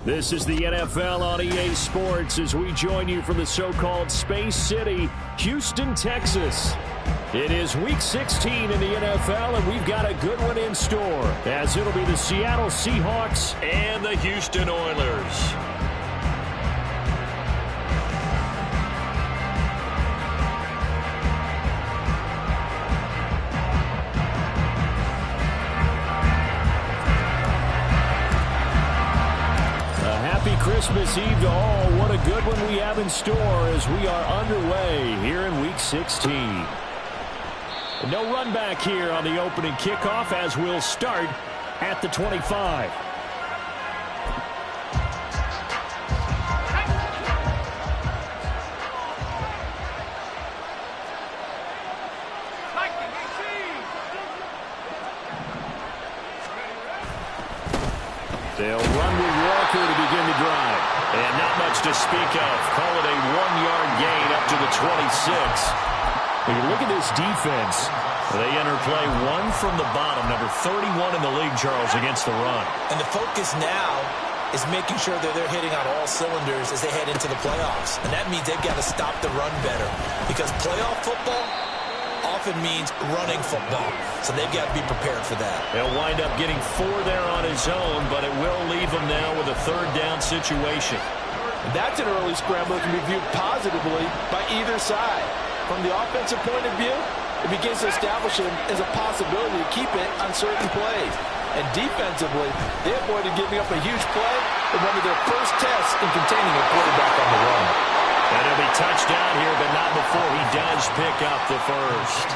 This is the NFL on EA Sports as we join you from the so-called Space City, Houston, Texas. It is Week 16 in the NFL, and we've got a good one in store, as it'll be the Seattle Seahawks and the Houston Oilers. Christmas Eve to all. What a good one we have in store as we are underway here in Week 16. No run back here on the opening kickoff as we'll start at the 25. They'll run with Walker to begin the drive. And not much to speak of. Call it a 1-yard gain up to the 26. When you look at this defense, they enter play one from the bottom, number 31 in the league, Charles, against the run. And the focus now is making sure that they're hitting on all cylinders as they head into the playoffs. And that means they've got to stop the run better. Because playoff football often means running football. So they've got to be prepared for that. They'll wind up getting 4 there on his own, but it will leave them now with a third down situation. That's an early scramble that can be viewed positively by either side. From the offensive point of view, it begins to establish him as a possibility to keep it on certain plays. And defensively, they avoided giving up a huge play in one of their first tests in containing a quarterback on the run. And he'll be touchdown here, but not before he does pick up the first.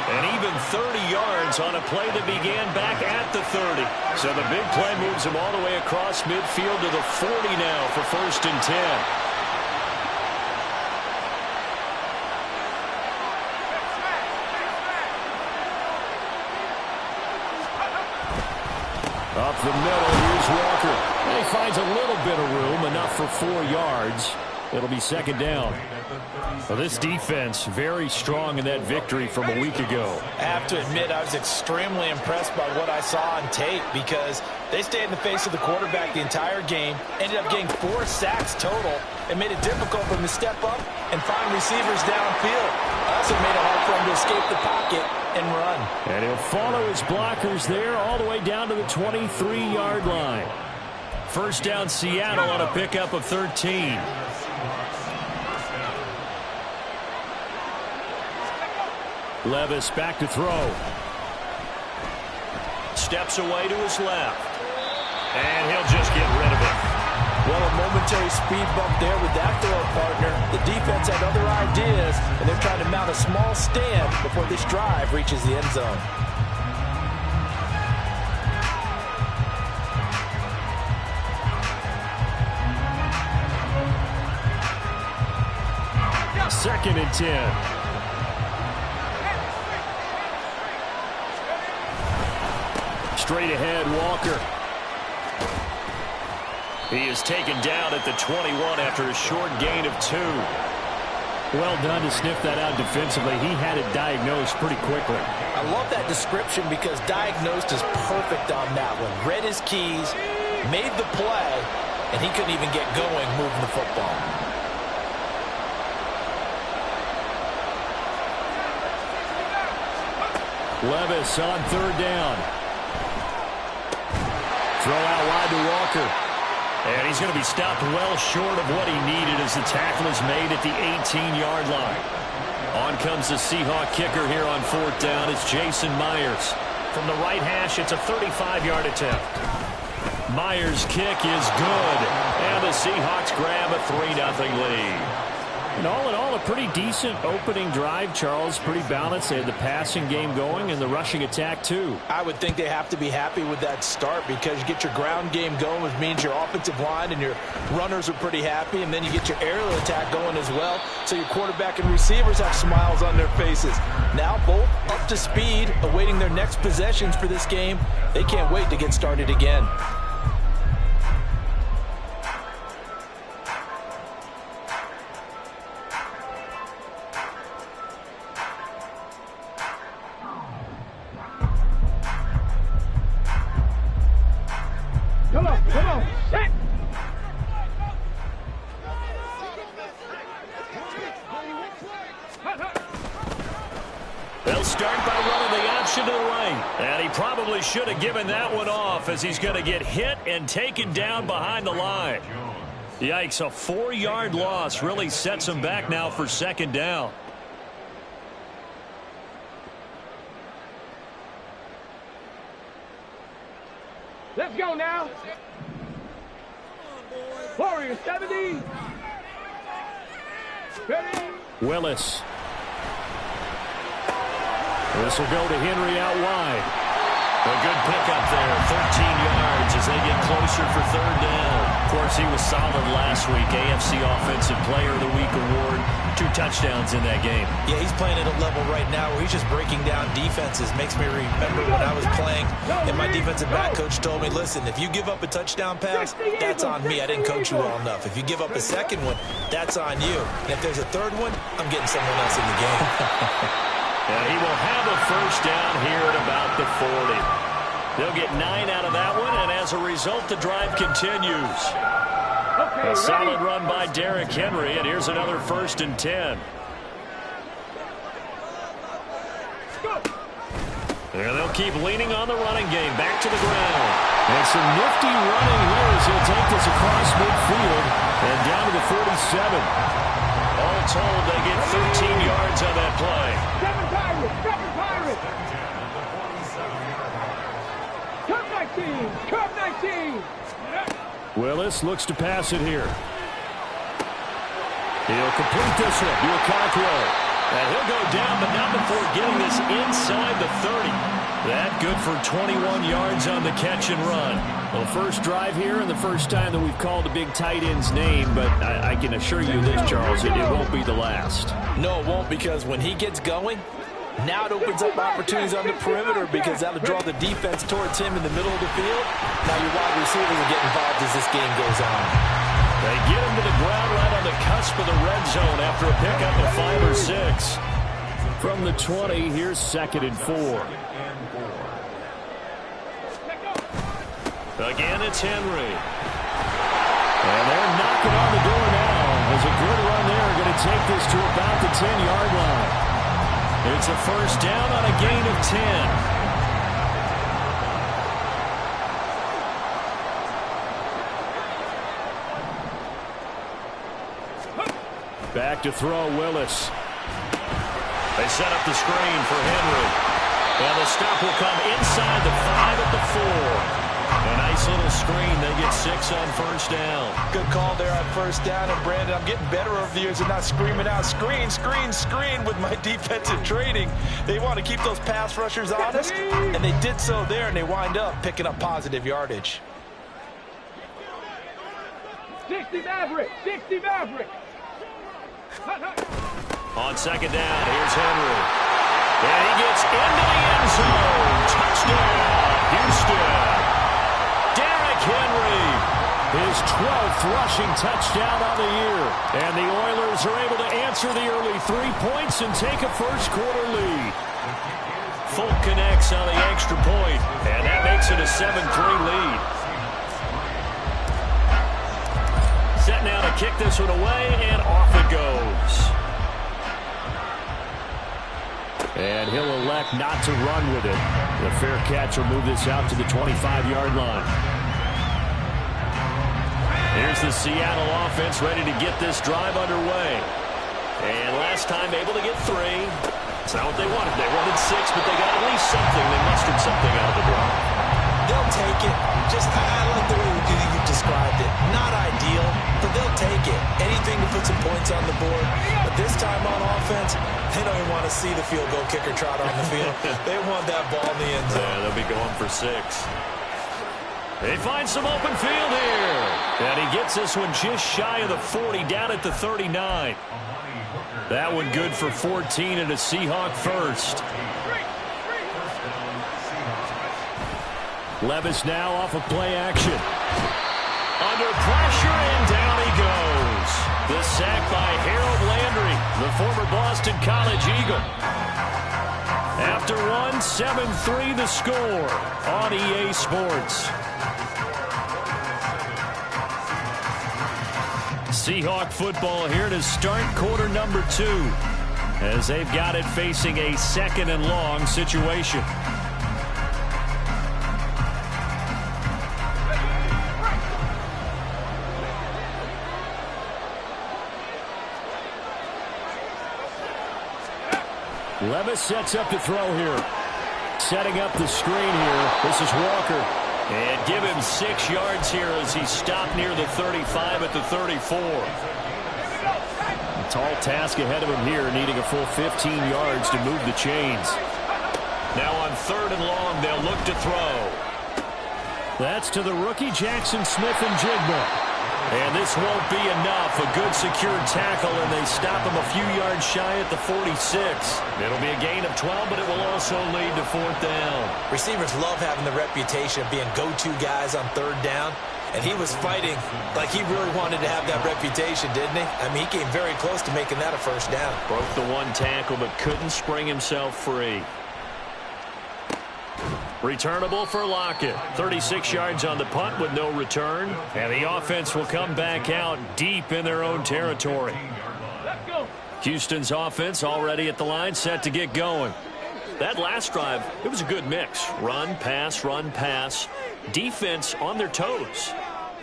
And even 30 yards on a play that began back at the 30. So the big play moves him all the way across midfield to the 40 now for 1st and 10. Up the middle, here's Walker. And he finds a little bit of room, enough for 4 yards. It'll be 2nd down. Well, this defense very strong in that victory from a week ago. I have to admit, I was extremely impressed by what I saw on tape because they stayed in the face of the quarterback the entire game, ended up getting 4 sacks total, and made it difficult for him to step up and find receivers downfield. Also made it hard for him to escape the pocket and run. And he'll follow his blockers there all the way down to the 23-yard line. 1st down Seattle on a pickup of 13. Levis back to throw. Steps away to his left. And he'll just get rid of it. Well, a momentary speed bump there with that throw partner. The defense had other ideas, and they're trying to mount a small stand before this drive reaches the end zone. Second and 10. Straight ahead, Walker. He is taken down at the 21 after a short gain of 2. Well done to sniff that out defensively. He had it diagnosed pretty quickly. I love that description because diagnosed is perfect on that one. Read his keys, made the play, and he couldn't even get going moving the football. Levis on 3rd down. Throw out wide to Walker. And he's going to be stopped well short of what he needed as the tackle is made at the 18-yard line. On comes the Seahawk kicker here on 4th down. It's Jason Myers. From the right hash, it's a 35-yard attempt. Myers' kick is good. And the Seahawks grab a 3-0 lead. And all in all, a pretty decent opening drive, Charles. Pretty balanced. They had the passing game going and the rushing attack, too. I would think they have to be happy with that start because you get your ground game going, which means your offensive line and your runners are pretty happy, and then you get your aerial attack going as well, so your quarterback and receivers have smiles on their faces. Now both up to speed, awaiting their next possessions for this game. They can't wait to get started again. They'll start by running the option to the right. And he probably should have given that one off as he's going to get hit and taken down behind the line. Yikes, a 4-yard loss really sets him back now for 2nd down. Let's go now. Warriors 70. Ready? Willis. This will go to Henry out wide. A good pickup there, 13 yards as they get closer for 3rd down. Of course, he was solid last week. AFC Offensive Player of the Week award. 2 touchdowns in that game. Yeah, he's playing at a level right now where he's just breaking down defenses. Makes me remember when I was playing and my defensive back coach told me, listen, if you give up a touchdown pass, that's on me. I didn't coach you well enough. If you give up a second one, that's on you. And if there's a third one, I'm getting someone else in the game. And he will have a 1st down here at about the 40. They'll get 9 out of that one, and as a result, the drive continues. A solid run by Derrick Henry, and here's another 1st and 10. And they'll keep leaning on the running game. Back to the ground. And some nifty running here as he'll take this across midfield and down to the 47. All told, they get 13 yards on that play. 7 Pirates. Curve 19. Willis looks to pass it here. He'll complete this one. Do a control. And he'll go down, but not before getting this inside the 30. That good for 21 yards on the catch and run. Well, first drive here and the first time that we've called a big tight end's name, but I can assure you this, Charles, it won't be the last. No, it won't, because when he gets going, now it opens up opportunities on the perimeter because that'll draw the defense towards him in the middle of the field. Now your wide receivers will get involved as this game goes on. They get him to the ground right on the cusp of the red zone after a pickup of 5 or 6. From the 20, here's 2nd and 4. Again, it's Henry. And they're knocking on the door now. There's a good run there. Going to take this to about the 10-yard line. It's a 1st down on a gain of 10. Back to throw, Willis. They set up the screen for Henry. And the stop will come inside the 5 at the 4. A nice little screen. They get 6 on 1st down. Good call there on 1st down. And, Brandon, I'm getting better over the years and not screaming out, screen, screen, screen with my defensive training. They want to keep those pass rushers honest, and they did so there, and they wind up picking up positive yardage. 60 Maverick. On 2nd down, here's Henry. And he gets into the end zone. Touchdown, Houston. Derrick Henry, his 12th rushing touchdown on the year. And the Oilers are able to answer the early 3 points and take a first-quarter lead. Folk connects on the extra point, and that makes it a 7-3 lead. Set now to kick this one away, and off it goes. And he'll elect not to run with it. The fair catch will move this out to the 25-yard line. Here's the Seattle offense ready to get this drive underway. And last time able to get 3. It's not what they wanted. They wanted 6, but they got at least something. They mustered something out of the drive. They'll take it. I like the way you described it. Not ideal, but they'll take it. Anything to put some points on the board. But this time on offense, they don't even want to see the field goal kicker trot on the field. They want that ball in the end zone. Yeah, they'll be going for 6. They find some open field here. And he gets this one just shy of the 40, down at the 39. That one good for 14 and a Seahawk first. Levis now off of play action. Under pressure, and down he goes. The sack by Harold Landry, the former Boston College Eagle. After one, 7-3 the score on EA Sports. Seahawk football here to start quarter number 2, as they've got it facing a 2nd and long situation. Levis sets up to throw here. Setting up the screen here. This is Walker. And give him 6 yards here as he stopped near the 35 at the 34. A tall task ahead of him here, needing a full 15 yards to move the chains. Now on 3rd and long, they'll look to throw. That's to the rookie Jackson Smith-Njigba. And this won't be enough. A good secure tackle, and they stop him a few yards shy at the 46. It'll be a gain of 12, but it will also lead to 4th down. Receivers love having the reputation of being go-to guys on 3rd down. And he was fighting like he really wanted to have that reputation, didn't he? I mean, he came very close to making that a 1st down. Broke the 1 tackle, but couldn't spring himself free. Returnable for Lockett. 36 yards on the punt with no return. And the offense will come back out deep in their own territory. Let's go. Houston's offense already at the line, set to get going. That last drive, it was a good mix. Run, pass, run, pass. Defense on their toes.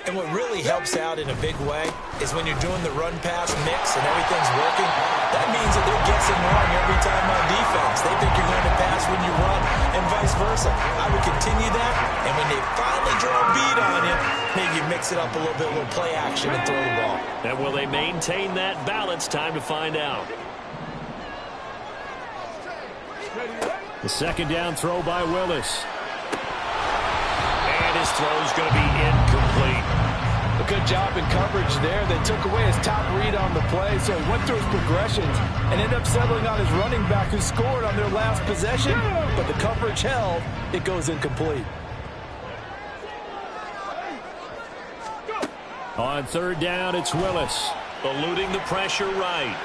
And what really helps out in a big way is when you're doing the run-pass mix and everything's working, that means that they're guessing wrong every time on defense. They think you're going to pass when you run and vice versa. I would continue that, and when they finally draw a beat on you, maybe you mix it up a little play action and throw the ball. And will they maintain that balance? Time to find out. The 2nd down throw by Willis. And his throw's going to be incomplete. A good job in coverage there. They took away his top read on the play, so he went through his progressions and ended up settling on his running back who scored on their last possession, but the coverage held. It goes incomplete. On 3rd down, it's Willis. Eluding the pressure right.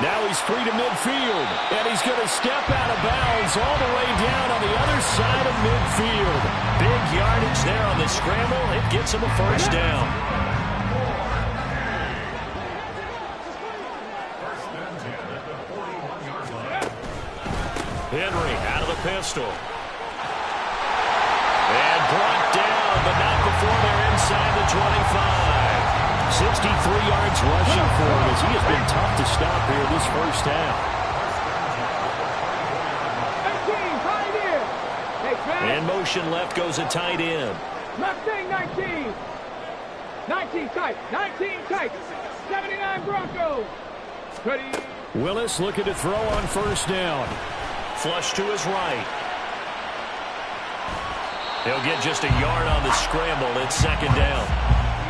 Now he's free to midfield, and he's going to step out of bounds all the way down on the other side of midfield. Big yardage there on the scramble. It gets him a 1st down. Henry out of the pistol. And brought down, but not before they're inside the 25. 63 yards rushing for him as he has been tough to stop here this 1st half. 18, tight end. And motion left goes a tight end. Left thing, 19. 19 tight. 19 tight. 79 Broncos. Ready. Willis looking to throw on 1st down. Flush to his right. He'll get just a yard on the scramble. It's 2nd down.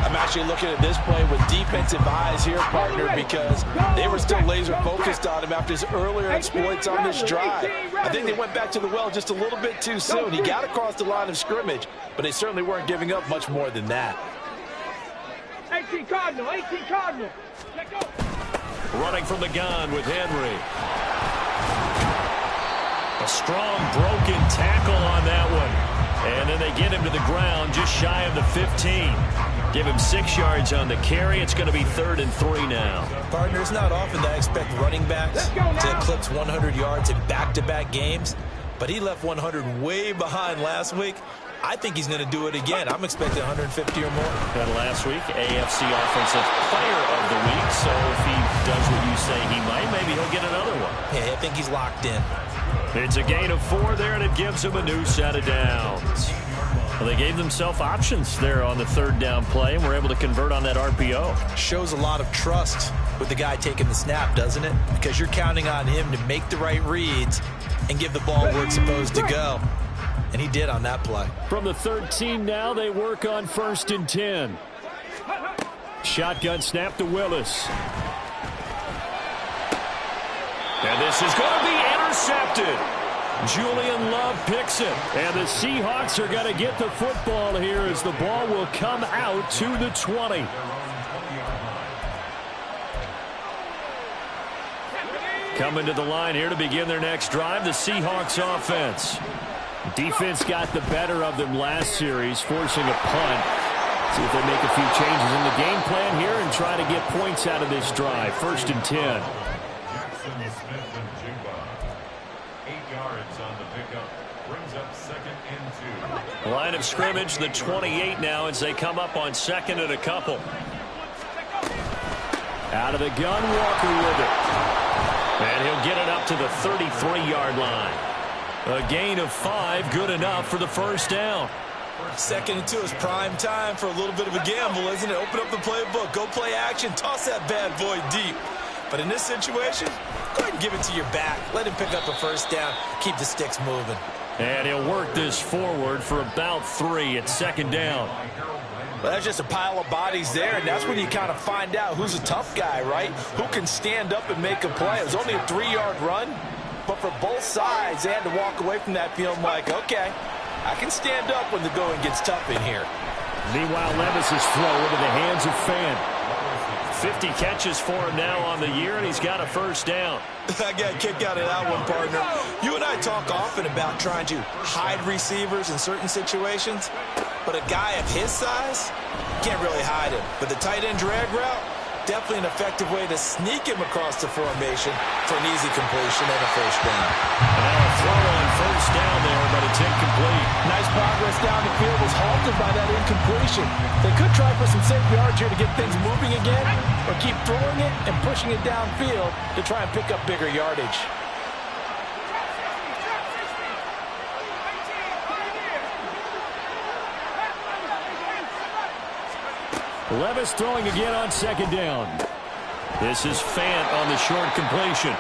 I'm actually looking at this play with defensive eyes here, partner, because they were still laser focused on him after his earlier exploits on this drive. I think they went back to the well just a little bit too soon. He got across the line of scrimmage, but they certainly weren't giving up much more than that. 18 Cardinal, 18 Cardinal. Let go. Running from the gun with Henry. A strong broken tackle on that one. And then they get him to the ground just shy of the 15. Give him 6 yards on the carry. It's going to be 3rd and 3 now. Partner, it's not often that I expect running backs to eclipse 100 yards in back-to-back games, but he left 100 way behind last week. I think he's going to do it again. I'm expecting 150 or more. And last week, AFC Offensive Player of the Week. So if he does what you say he might, maybe he'll get another one. Yeah, I think he's locked in. It's a gain of 4 there, and it gives him a new set of downs. Well, they gave themselves options there on the third down play, and were able to convert on that RPO. Shows a lot of trust with the guy taking the snap, doesn't it? Because you're counting on him to make the right reads and give the ball where it's supposed to go. And he did on that play. From the 13 now, they work on 1st and 10. Shotgun snap to Willis. And this is going to be intercepted. Julian Love picks it. And the Seahawks are going to get the football here as the ball will come out to the 20. Coming to the line here to begin their next drive, the Seahawks offense. Defense got the better of them last series, forcing a punt. See if they make a few changes in the game plan here and try to get points out of this drive. 1st and 10. Line of scrimmage, the 28 now as they come up on 2nd and a couple. Out of the gun, Walker with it. And he'll get it up to the 33-yard line. A gain of 5, good enough for the 1st down. 2nd and 2 is prime time for a little bit of a gamble, isn't it? Open up the playbook, go play action, toss that bad boy deep. But in this situation, go ahead and give it to your back. Let him pick up a 1st down, keep the sticks moving. And he'll work this forward for about 3 at 2nd down. Well, that's just a pile of bodies there, and that's when you kind of find out who's a tough guy, right? Who can stand up and make a play. It was only a 3-yard run, but for both sides, they had to walk away from that feeling like, okay, I can stand up when the going gets tough in here. Meanwhile, Levis's throw into the hands of Fant. 50 catches for him now on the year, and he's got a 1st down. I got a kick out of that one, partner. You and I talk often about trying to hide receivers in certain situations, but a guy of his size can't really hide him. But the tight end drag route, definitely an effective way to sneak him across the formation for an easy completion and a 1st down. And now a throw on 1st down there, but it's incomplete. Nice progress down the field, was halted by that incompletion. They could try for some safe yards here to get things moving again, or keep throwing it and pushing it downfield to try and pick up bigger yardage. Levis throwing again on 2nd down. This is Fant on the short completion.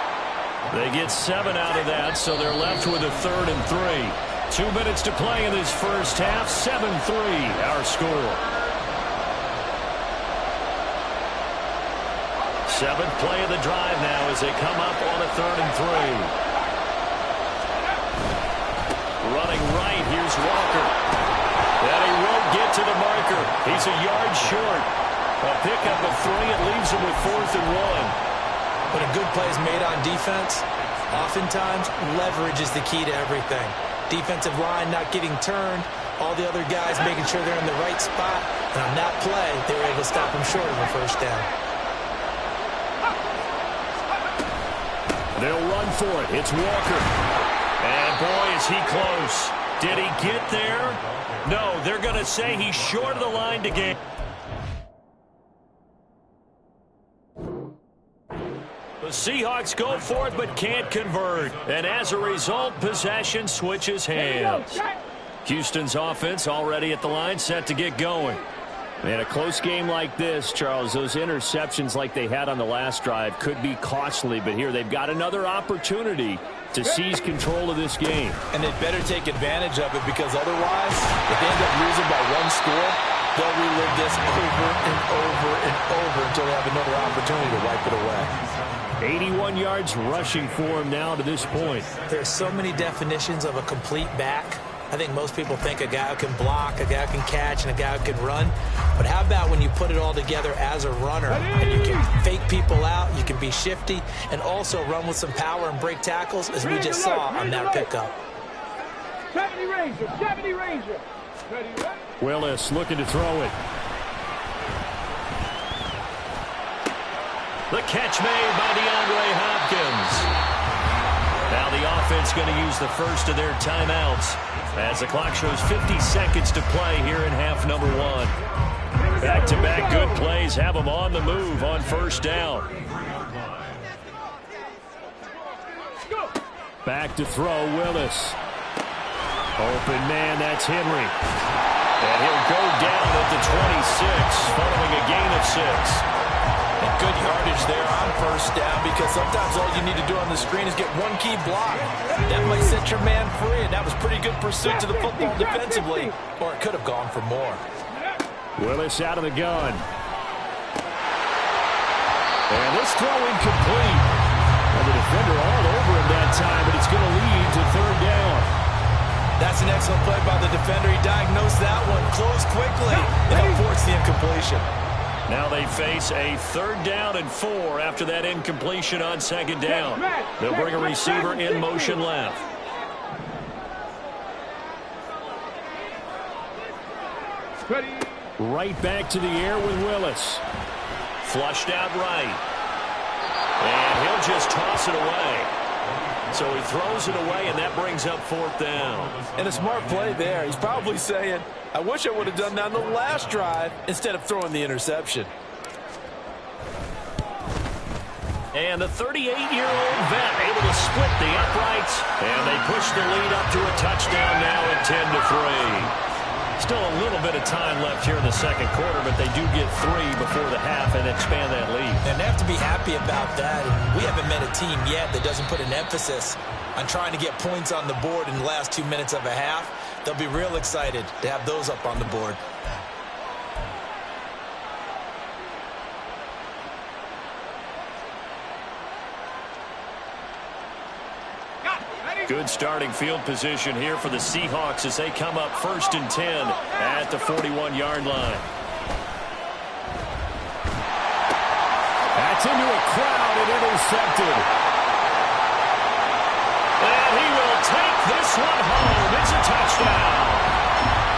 They get 7 out of that, so they're left with a 3rd and 3. 2 minutes to play in this 1st half. 7-3, our score. 7th play of the drive now as they come up on a 3rd and 3. Running right, here's Walker. And he won't get to the marker. He's a yard short. A pickup of 3. It leaves him with 4th and 1. When a good play is made on defense, oftentimes leverage is the key to everything. Defensive line not getting turned, all the other guys making sure they're in the right spot, and on that play, they were able to stop him short of a 1st down. They'll run for it. It's Walker. And boy, is he close. Did he get there? No, they're going to say he's short of the line to gain. The Seahawks go for it but can't convert. And as a result, possession switches hands. Houston's offense already at the line, set to get going. And a close game like this, Charles, those interceptions like they had on the last drive could be costly. But here they've got another opportunity to seize control of this game. And they'd better take advantage of it, because otherwise, if they end up losing by 1 score, they'll relive this over and over and over until they have another opportunity to wipe it away. 81 yards rushing for him now to this point. There's so many definitions of a complete back. I think most people think a guy who can block, a guy who can catch, and a guy who can run. But how about when you put it all together as a runner, and you can fake people out, you can be shifty, and also run with some power and break tackles, as we just saw on that pickup. 70 Ranger, 70 Ranger. Willis looking to throw it. The catch made by DeAndre Hopkins. Now the offense going to use the first of their timeouts as the clock shows 50 seconds to play here in half number one. Back-to-back good plays have them on the move on first down. Back to throw, Willis. Open man, that's Henry. And he'll go down at the 26, following a gain of 6. And good yardage there on first down, because sometimes all you need to do on the screen is get one key block. That might set your man free, and that was pretty good pursuit to the football defensively, or it could have gone for more. Willis out of the gun. And this throw incomplete. And the defender all over him that time, but it's going to lead to third down. That's an excellent play by the defender. He diagnosed that one, closed quickly, and forced the incompletion. Now they face a 3rd down and 4 after that incompletion on 2nd down. They'll bring a receiver in motion left. Right back to the air with Willis. Flushed out right. And he'll just toss it away. So he throws it away, and that brings up 4th down. And a smart play there. He's probably saying, I wish I would have done that on the last drive instead of throwing the interception. And the 38-year-old vet able to split the uprights, and they push the lead up to a touchdown now at 10-3. Still a little bit of time left here in the second quarter, but they do get 3 before the half and expand that lead. And they have to be happy about that. And we haven't met a team yet that doesn't put an emphasis on trying to get points on the board in the last 2 minutes of a half. They'll be real excited to have those up on the board. Good starting field position here for the Seahawks as they come up 1st and 10 at the 41-yard line. That's into a crowd and intercepted. And he will take this one home. It's a touchdown.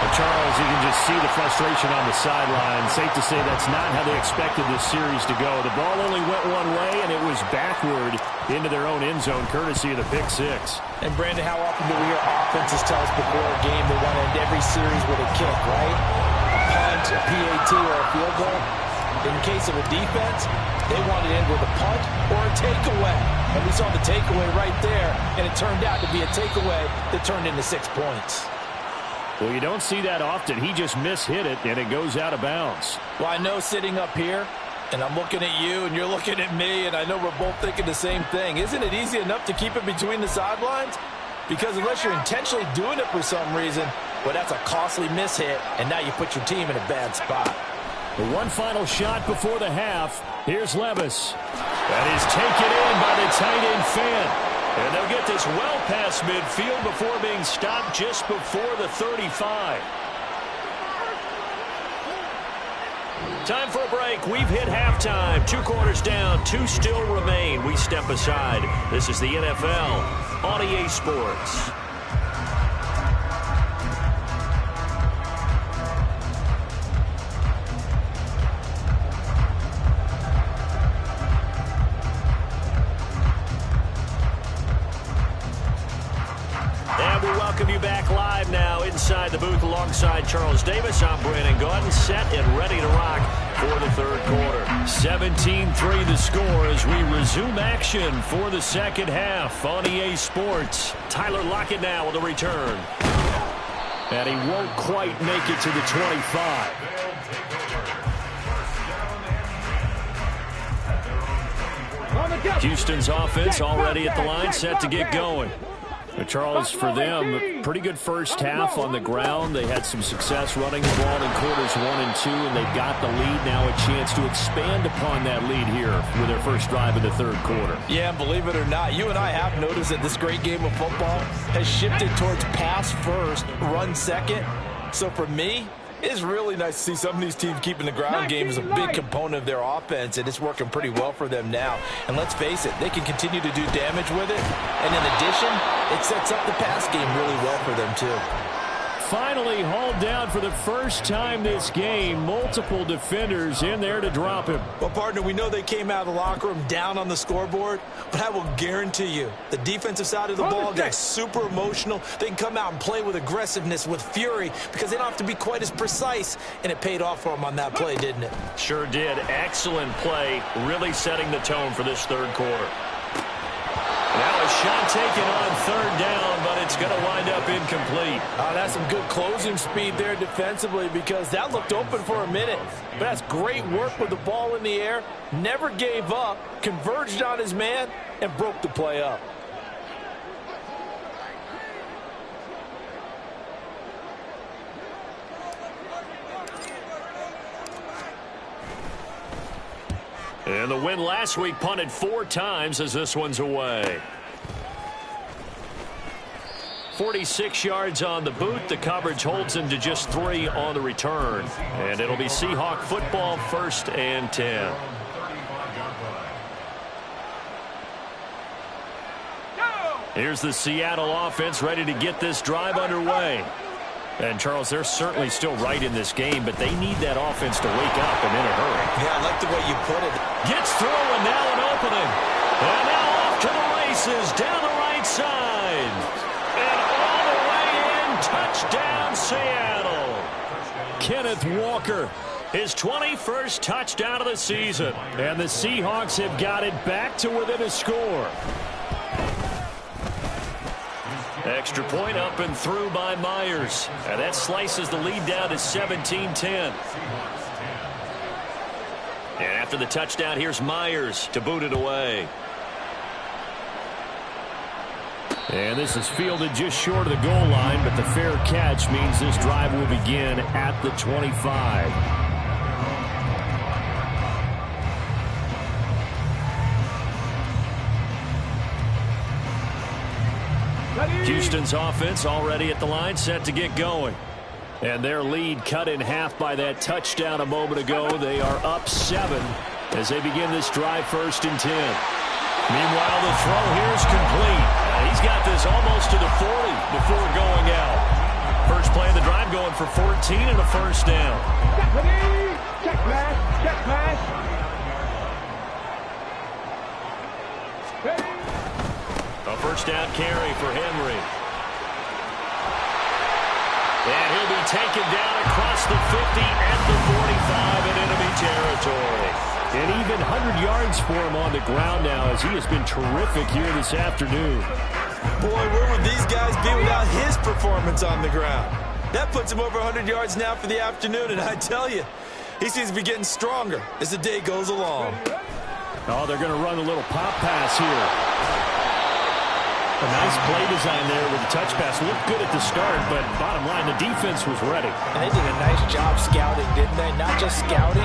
Well, Charles, you can just see the frustration on the sideline. Safe to say that's not how they expected this series to go. The ball only went one way, and it was backward into their own end zone, courtesy of the pick 6. And, Brandon, how often do we hear offenses tell us before a game they want to end every series with a kick, right? A punt, a PAT, or a field goal. In case of a defense, they want to end with a punt or a takeaway. And we saw the takeaway right there, and it turned out to be a takeaway that turned into 6 points. Well, you don't see that often. He just mishit it, and it goes out of bounds. Well, I know sitting up here, and I'm looking at you, and you're looking at me, and I know we're both thinking the same thing. Isn't it easy enough to keep it between the sidelines? Because unless you're intentionally doing it for some reason, well, that's a costly mishit, and now you put your team in a bad spot. The one final shot before the half. Here's Levis. That is taken in by the tight end Fant. And they'll get this well past midfield before being stopped just before the 35. Time for a break. We've hit halftime. 2 quarters down. 2 still remain. We step aside. This is the NFL on EA Sports. And we welcome you back live now inside the booth alongside Charles Davis. I'm Brandon Gaudin, set and ready to rock for the third quarter. 17-3 the score as we resume action for the second half on EA Sports. Tyler Lockett now with a return. And he won't quite make it to the 25. Houston's offense already at the line, set to get going. But Charles, for them, pretty good first half on the ground. They had some success running the ball in quarters 1 and 2, and they've got the lead now, a chance to expand upon that lead here with their first drive in the third quarter. Yeah, believe it or not, you and I have noticed that this great game of football has shifted towards pass first, run second. So for me, it's really nice to see some of these teams keeping the ground game as a big component of their offense, and it's working pretty well for them now. And let's face it, they can continue to do damage with it. And in addition, it sets up the pass game really well for them too. finally hauled down for the first time this game. Multiple defenders in there to drop him. Well, partner, we know they came out of the locker room down on the scoreboard, but I will guarantee you the defensive side of the ball got super emotional. They can come out and play with aggressiveness, with fury, because they don't have to be quite as precise, and it paid off for them on that play, didn't it? Sure did. Excellent play, really setting the tone for this third quarter. Now a shot taken on third down, but it's going to wind up incomplete. Oh, that's some good closing speed there defensively, because that looked open for a minute. But that's great work with the ball in the air. Never gave up, converged on his man, and broke the play up. And the win last week punted 4 times as this one's away. 46 yards on the boot. The coverage holds him to just 3 on the return. And it'll be Seahawk football, 1st and 10. Here's the Seattle offense ready to get this drive underway. And, Charles, they're certainly still right in this game, but they need that offense to wake up and in a hurry. Yeah, I like the way you put it. Gets through, and now an opening. And now off to the races, down the right side. And all the way in, touchdown, Seattle. Kenneth Walker, his 21st touchdown of the season. And the Seahawks have got it back to within a score. Extra point up and through by Myers. And that slices the lead down to 17-10. And after the touchdown, here's Myers to boot it away. And this is fielded just short of the goal line, but the fair catch means this drive will begin at the 25. Houston's offense already at the line, set to get going. And their lead cut in half by that touchdown a moment ago. They are up 7 as they begin this drive, 1st and 10. Meanwhile, the throw here is complete. He's got this almost to the 40 before going out. First play of the drive going for 14 and a 1st down. Check pass, check pass. A 1st down carry for Henry. And he'll be taken down across the 50 at the 45 in enemy territory. And even 100 yards for him on the ground now, as he has been terrific here this afternoon. Boy, where would these guys be without his performance on the ground? That puts him over 100 yards now for the afternoon, and I tell you, he seems to be getting stronger as the day goes along. Oh, they're going to run a little pop pass here. A nice play design there with the touch pass. Looked good at the start, but bottom line, the defense was ready. And they did a nice job scouting, didn't they? Not just scouting,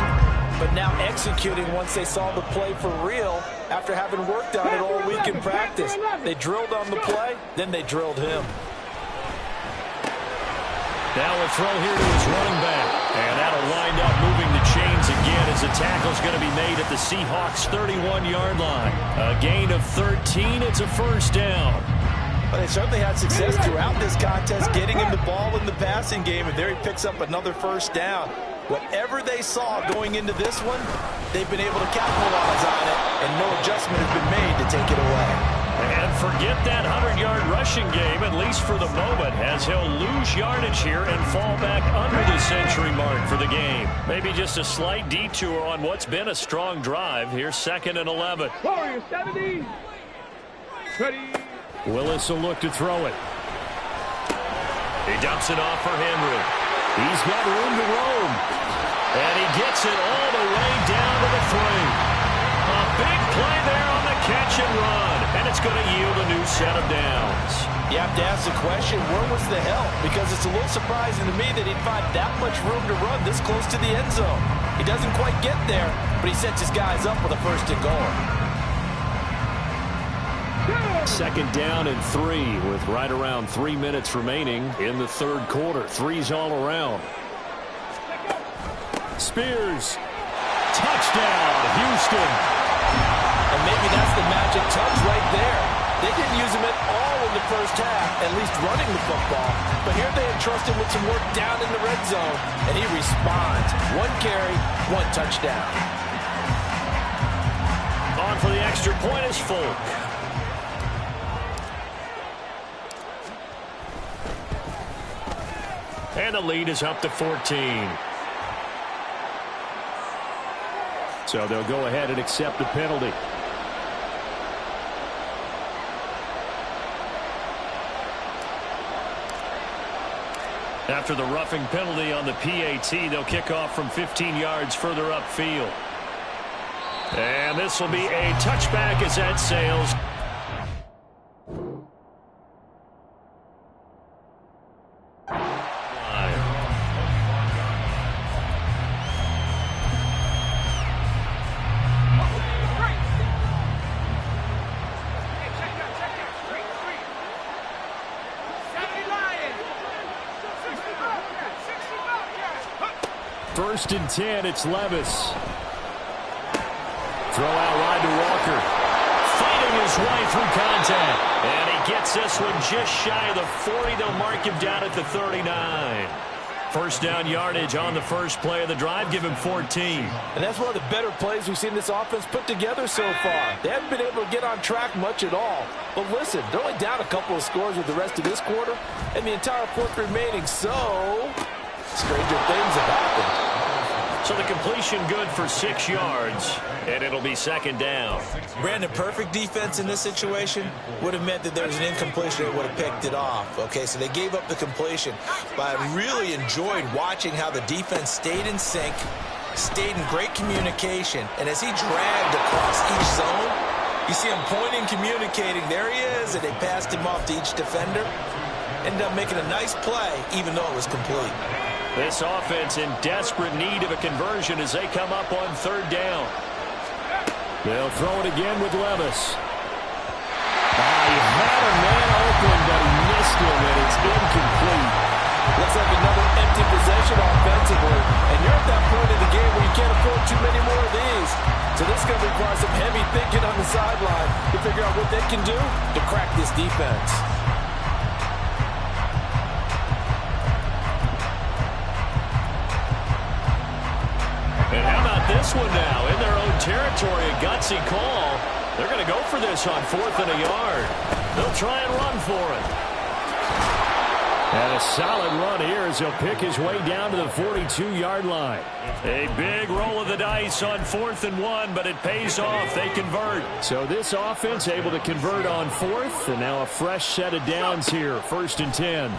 but now executing once they saw the play for real after having worked on it all week in practice. They drilled on the play, then they drilled him. Now a throw here to his running back. And that'll wind up moving the chains again as the tackle's going to be made at the Seahawks' 31-yard line. A gain of 13. It's a 1st down. Well, they certainly had success throughout this contest, getting him the ball in the passing game, and there he picks up another 1st down. Whatever they saw going into this one, they've been able to capitalize on it, and no adjustment has been made to take it away. And forget that 100-yard rushing game, at least for the moment, as he'll lose yardage here and fall back under the century mark for the game. Maybe just a slight detour on what's been a strong drive. Here's 2nd and 11. Warriors 70. Ready. Willis will look to throw it. He dumps it off for Henry. He's got room to roam. And he gets it all the way down to the 3. A big play there on the catch and run. And it's going to yield a new set of downs. You have to ask the question, where was the help? Because it's a little surprising to me that he'd find that much room to run this close to the end zone. He doesn't quite get there, but he sets his guys up with a 1st and goal. 2nd down and 3 with right around 3 minutes remaining in the 3rd quarter. 3's all around. Spears. Touchdown, Houston. And maybe that's the magic touch right there. They didn't use him at all in the first half, at least running the football. But here they entrusted with some work down in the red zone, and he responds. 1 carry, 1 touchdown. On for the extra point is Folk. And the lead is up to 14. So they'll go ahead and accept the penalty. After the roughing penalty on the PAT, they'll kick off from 15 yards further upfield. And this will be a touchback as that sails. First and 10, it's Levis. Throw out wide to Walker. Fighting his way through contact. And he gets this one just shy of the 40. They'll mark him down at the 39. First down yardage on the first play of the drive. Give him 14. And that's one of the better plays we've seen this offense put together so far. They haven't been able to get on track much at all. But listen, they're only down a couple of scores with the rest of this quarter, and the entire fourth remaining. So, stranger things have happened. So the completion good for 6 yards, and it'll be second down. Brandon, perfect defense in this situation would have meant that there was an incompletion. They would have picked it off. Okay, so they gave up the completion. But I really enjoyed watching how the defense stayed in sync, stayed in great communication, and as he dragged across each zone, you see him pointing, communicating. There he is, and they passed him off to each defender. Ended up making a nice play, even though it was complete. This offense in desperate need of a conversion as they come up on third down. They'll throw it again with Levis. He had a man open, but he missed him, and it's incomplete. Looks like another empty possession offensively. And you're at that point in the game where you can't afford too many more of these. So this is going to require some heavy thinking on the sideline to figure out what they can do to crack this defense. And how about this one now? In their own territory, a gutsy call. They're going to go for this on 4th and a yard. They'll try and run for it. And a solid run here as he'll pick his way down to the 42-yard line. A big roll of the dice on 4th and 1, but it pays off. They convert. So this offense able to convert on 4th, and now a fresh set of downs here. 1st and 10.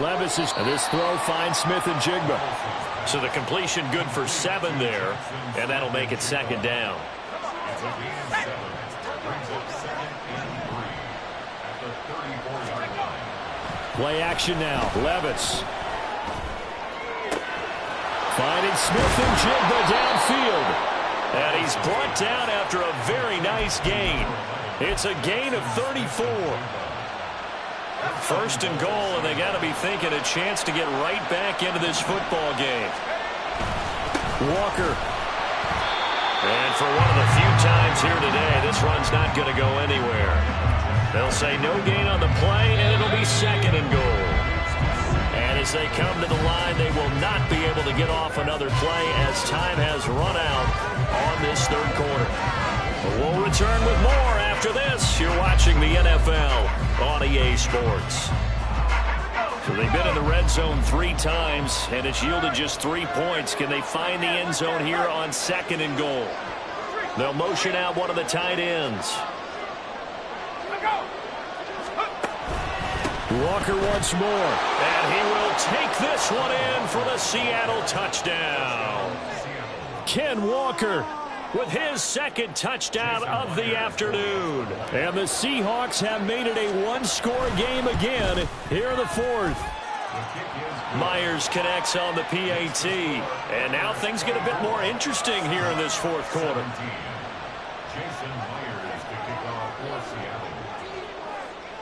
Levis is, this throw finds Smith and Jigba. So the completion good for 7 there, and that'll make it second down. Play action now. Levis. Finding Smith and Jigba downfield. And he's brought down after a very nice gain. It's a gain of 34. First and goal, and they got to be thinking a chance to get right back into this football game. Walker. And for one of the few times here today, this run's not going to go anywhere. They'll say no gain on the play, and it'll be second and goal. And as they come to the line, they will not be able to get off another play as time has run out on this third quarter. We'll return with more after this. You're watching the NFL on EA Sports. So they've been in the red zone 3 times, and it's yielded just 3 points. Can they find the end zone here on second and goal? They'll motion out one of the tight ends. Walker once more, and he will take this one in for the Seattle touchdown. Ken Walker with his second touchdown of the afternoon. And the Seahawks have made it a one-score game again here in the fourth. Myers connects on the PAT. And now things get a bit more interesting here in this fourth quarter.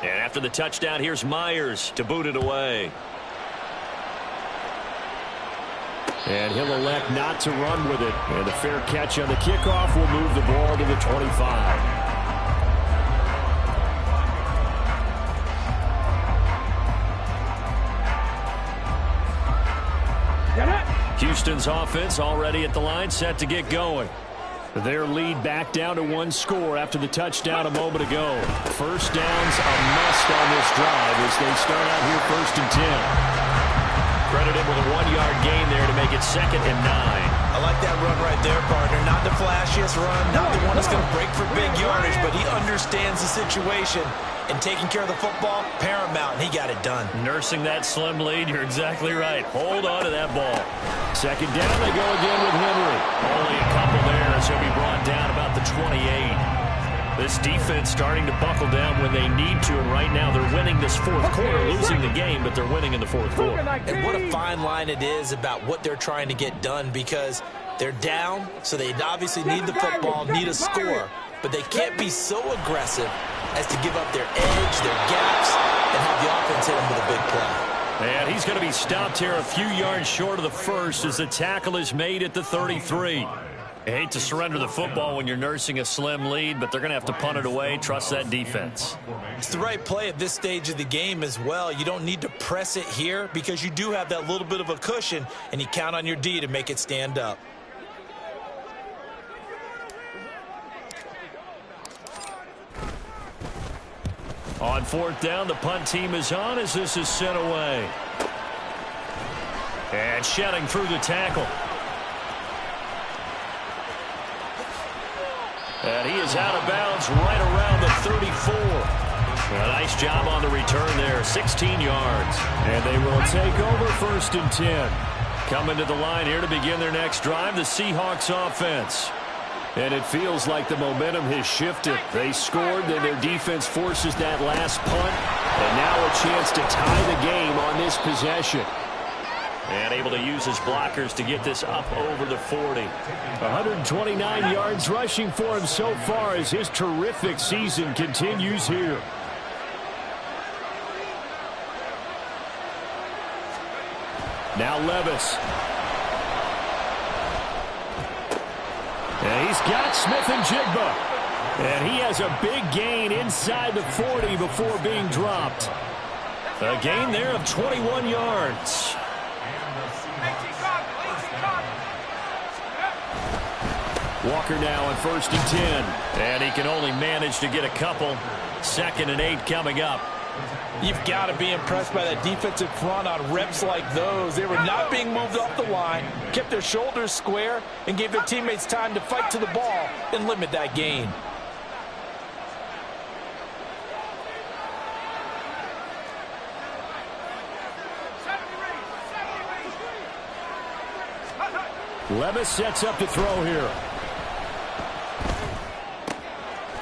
And after the touchdown, here's Myers to boot it away. And he'll elect not to run with it. And the fair catch on the kickoff will move the ball to the 25. Houston's offense already at the line, set to get going. Their lead back down to 1 score after the touchdown a moment ago. First down's a must on this drive as they start out here 1st and 10. Credited with a 1-yard gain there to make it 2nd and 9. I like that run right there, partner. Not the flashiest run, not the one that's going to break for big yardage, but he understands the situation. And taking care of the football, paramount, and he got it done. Nursing that slim lead, you're exactly right. Hold on to that ball. 2nd down, they go again with Henry. Only a couple there, so he'll be brought down about the 28. This defense starting to buckle down when they need to, and right now they're winning this 4th quarter, losing the game, but they're winning in the 4th quarter. And what a fine line it is about what they're trying to get done, because they're down, so they obviously need the football, need a score, but they can't be so aggressive as to give up their edge, their gaps, and have the offense hit them with a big play. And he's going to be stopped here a few yards short of the first as the tackle is made at the 33. I hate to surrender the football when you're nursing a slim lead, but they're going to have to punt it away. Trust that defense. It's the right play at this stage of the game as well. You don't need to press it here because you do have that little bit of a cushion, and you count on your D to make it stand up. On 4th down, the punt team is on as this is sent away. And shedding through the tackle. And he is out of bounds right around the 34. A nice job on the return there, 16 yards. And they will take over 1st and 10. Coming to the line here to begin their next drive, the Seahawks offense. And it feels like the momentum has shifted. They scored, then their defense forces that last punt. And now a chance to tie the game on this possession. And able to use his blockers to get this up over the 40. 129 yards rushing for him so far as his terrific season continues here. Now Levis. And he's got Smith and Jigba. And he has a big gain inside the 40 before being dropped. A gain there of 21 yards. Walker now on 1st and 10. And he can only manage to get a couple. 2nd and 8 coming up. You've got to be impressed by that defensive front on reps like those. They were not being moved off the line, kept their shoulders square, and gave their teammates time to fight to the ball and limit that gain. Levis sets up to throw here.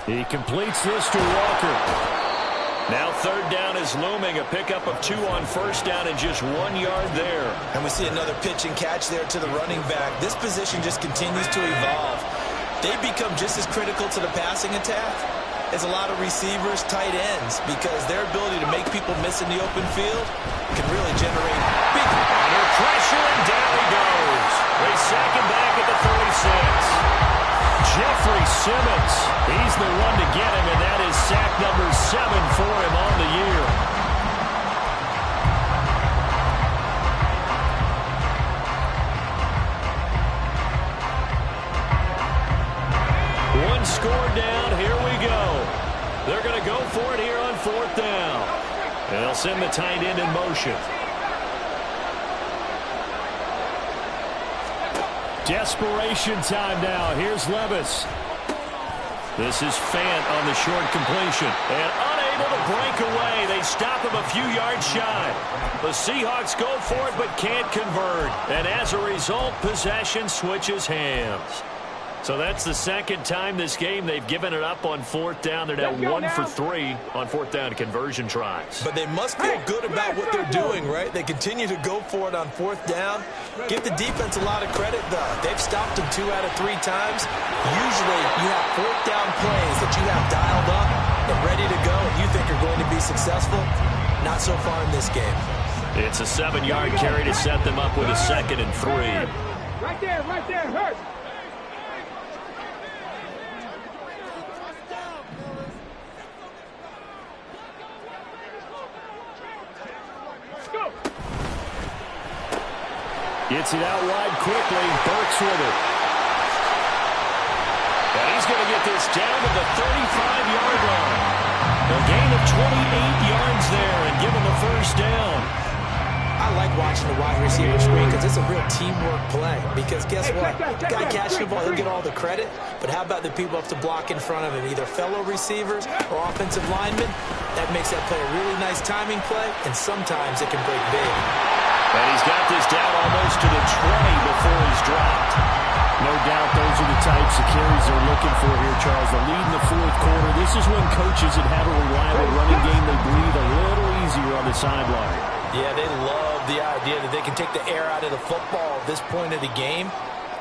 He completes this to Walker. Now 3rd down is looming. A pickup of 2 on 1st down and just 1 yard there. And we see another pitch and catch there to the running back. This position just continues to evolve. They become just as critical to the passing attack as a lot of receivers, tight ends, because their ability to make people miss in the open field can really generate big under pressure, and down he goes. They sack him back at the 36. Jeffrey Simmons, he's the one to get him, and that is sack number 7 for him on the year. One score down, here we go. They're going to go for it here on 4th down. And they'll send the tight end in motion. Desperation time now. Here's Levis. This is Fant on the short completion. And unable to break away. They stop him a few yards shy. The Seahawks go for it but can't convert. And as a result, possession switches hands. So that's the 2nd time this game they've given it up on 4th down. They're now 1 for 3 on 4th down conversion tries. But they must feel good about what they're doing, right? They continue to go for it on 4th down. Give the defense a lot of credit, though. They've stopped them 2 out of 3 times. Usually you have 4th down plays that you have dialed up and ready to go and you think are going to be successful. Not so far in this game. It's a 7-yard carry to set them up with a 2nd and 3. Right there, hurt. Gets it out wide quickly. Burks with it. And he's going to get this down to the 35-yard line. A gain of 28 yards there and give him the first down. I like watching the wide receiver screen because it's a real teamwork play. Because guess what? Guy catching the ball, he'll get all the credit. But how about the people up to block in front of him, either fellow receivers or offensive linemen? That makes that play a really nice timing play, and sometimes it can break big. And he's got this down almost to the 20 before he's dropped. No doubt those are the types of carries they're looking for here, Charles. The lead in the fourth quarter. This is when coaches that have a reliable running game, they breathe a little easier on the sideline. Yeah, they love the idea that they can take the air out of the football at this point of the game.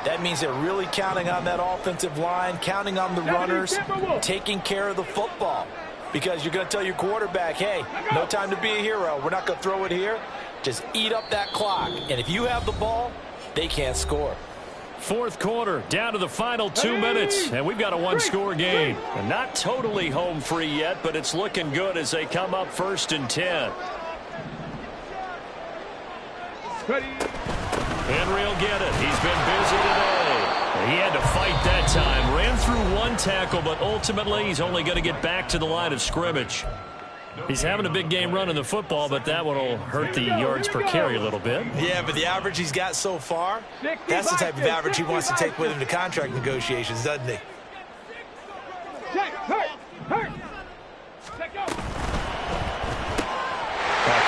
That means they're really counting on that offensive line, counting on the runners, taking care of the football. Because you're going to tell your quarterback, hey, no time to be a hero. We're not going to throw it here. Just eat up that clock. And if you have the ball, they can't score. Fourth quarter, down to the final 2 minutes, and we've got a one-score game. And not totally home free yet, but it's looking good as they come up 1st and 10. Henry will get it. He's been busy today. He had to fight that time. Ran through one tackle, but ultimately he's only going to get back to the line of scrimmage. He's having a big game running the football, but that one will hurt the yards per carry a little bit. Yeah, but the average he's got so far, that's the type of average he wants to take with him to contract negotiations, doesn't he? A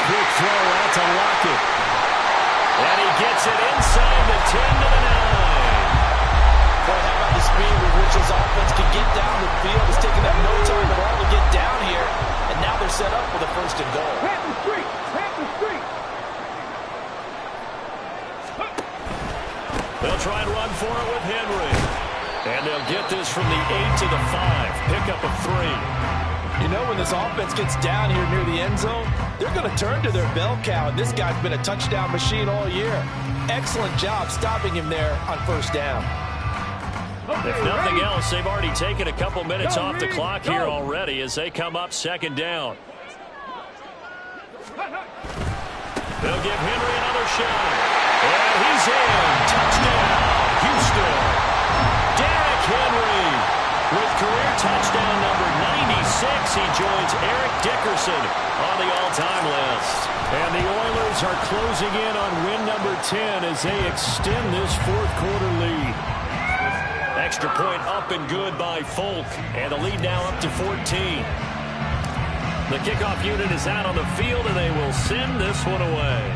quick throw out to Lockett. And he gets it inside the 10 to the 9. Boy, how about the speed with which his offense can get down the field? It's taking them no time at all to get down here. And now they're set up for the 1st and goal. Hampton Street! Hampton Street! They'll try and run for it with Henry. And they'll get this from the 8 to the 5. Pickup of 3. You know, when this offense gets down here near the end zone, they're going to turn to their bell cow, and this guy's been a touchdown machine all year. Excellent job stopping him there on 1st down. If nothing else, they've already taken a couple minutes off the clock here already as they come up 2nd down. They'll give Henry another shot. And he's in. Touchdown, Houston. Derrick Henry. With career touchdown number 96, he joins Eric Dickerson on the all-time list. And the Oilers are closing in on win number 10 as they extend this fourth quarter lead. Extra point up and good by Folk, and the lead now up to 14. The kickoff unit is out on the field, and they will send this one away.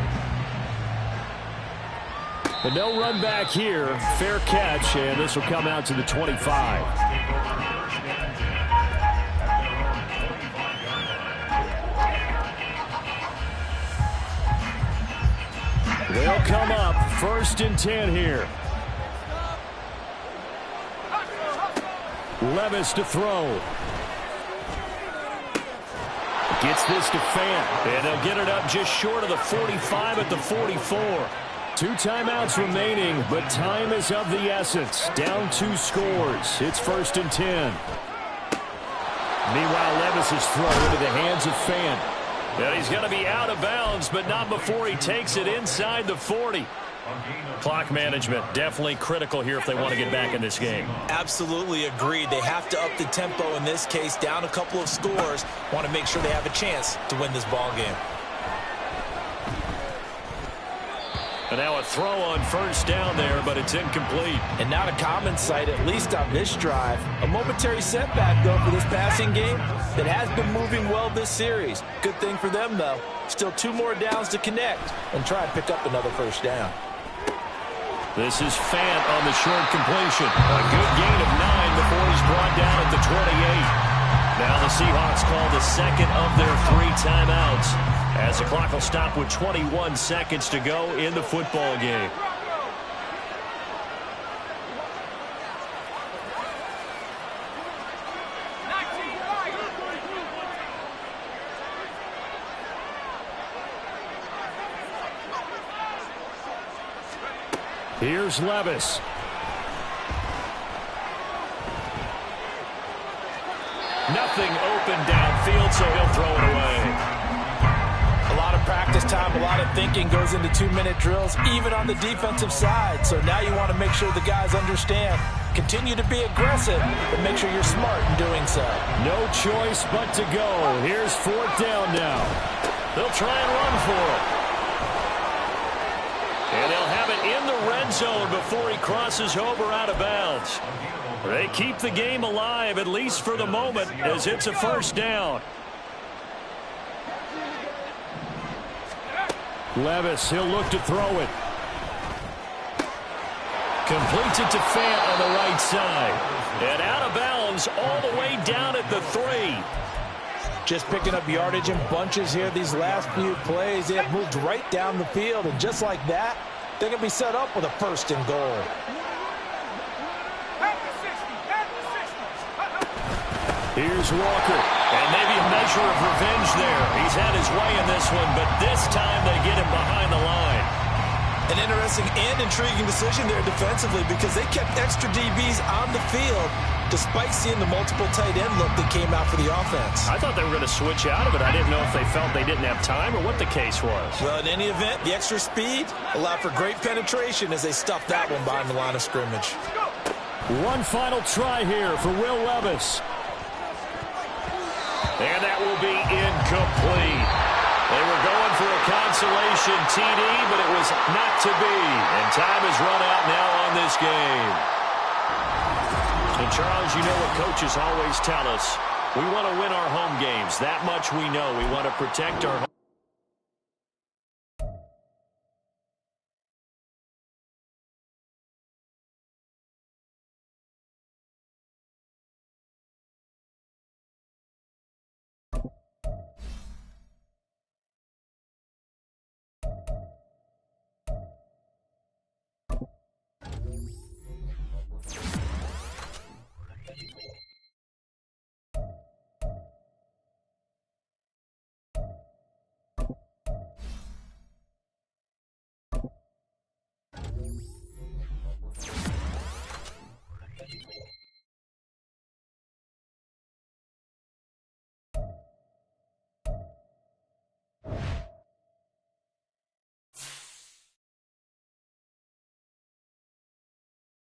And no run back here. Fair catch, and this will come out to the 25. They'll come up 1st and 10 here. Levis to throw. Gets this to Fant. And they'll get it up just short of the 45 at the 44. 2 timeouts remaining, but time is of the essence. Down 2 scores. It's 1st and 10. Meanwhile, Levis's throw into the hands of Fant. And he's going to be out of bounds, but not before he takes it inside the 40. Clock management definitely critical here if they want to get back in this game. Absolutely agreed. They have to up the tempo in this case, down a couple of scores. Want to make sure they have a chance to win this ball game. And now a throw on 1st down there, but it's incomplete. And not a common sight, at least on this drive. A momentary setback, though, for this passing game that has been moving well this series. Good thing for them, though. Still 2 more downs to connect and try and pick up another 1st down. This is Fant on the short completion. A good gain of 9 before he's brought down at the 28. Now the Seahawks call the 2nd of their 3 timeouts, as the clock will stop with 21 seconds to go in the football game. Here's Levis. Nothing open downfield, so he'll throw it away. A lot of practice time, a lot of thinking goes into 2-minute drills, even on the defensive side. So now you want to make sure the guys understand. Continue to be aggressive, but make sure you're smart in doing so. No choice but to go. Here's 4th down now. They'll try and run for it. And they'll have it in the red zone before he crosses over out of bounds. They keep the game alive, at least for the moment, as it's a 1st down. Levis, he'll look to throw it. Completes it to Fant on the right side. And out of bounds all the way down at the 3. Just picking up yardage in bunches here these last few plays. They have moved right down the field, and just like that, they're going to be set up with a 1st and goal. Here's Walker, and maybe a measure of revenge there. He's had his way in this one, but this time they get him behind the line. An interesting and intriguing decision there defensively because they kept extra DBs on the field despite seeing the multiple tight end look that came out for the offense. I thought they were going to switch out of it. I didn't know if they felt they didn't have time or what the case was. Well, in any event, the extra speed allowed for great penetration as they stuffed that one behind the line of scrimmage. One final try here for Will Levis. And that will be incomplete. They were going for a consolation TD, but it was not to be. And time has run out now on this game. And Charles, you know what coaches always tell us. We want to win our home games. That much we know. We want to protect our home.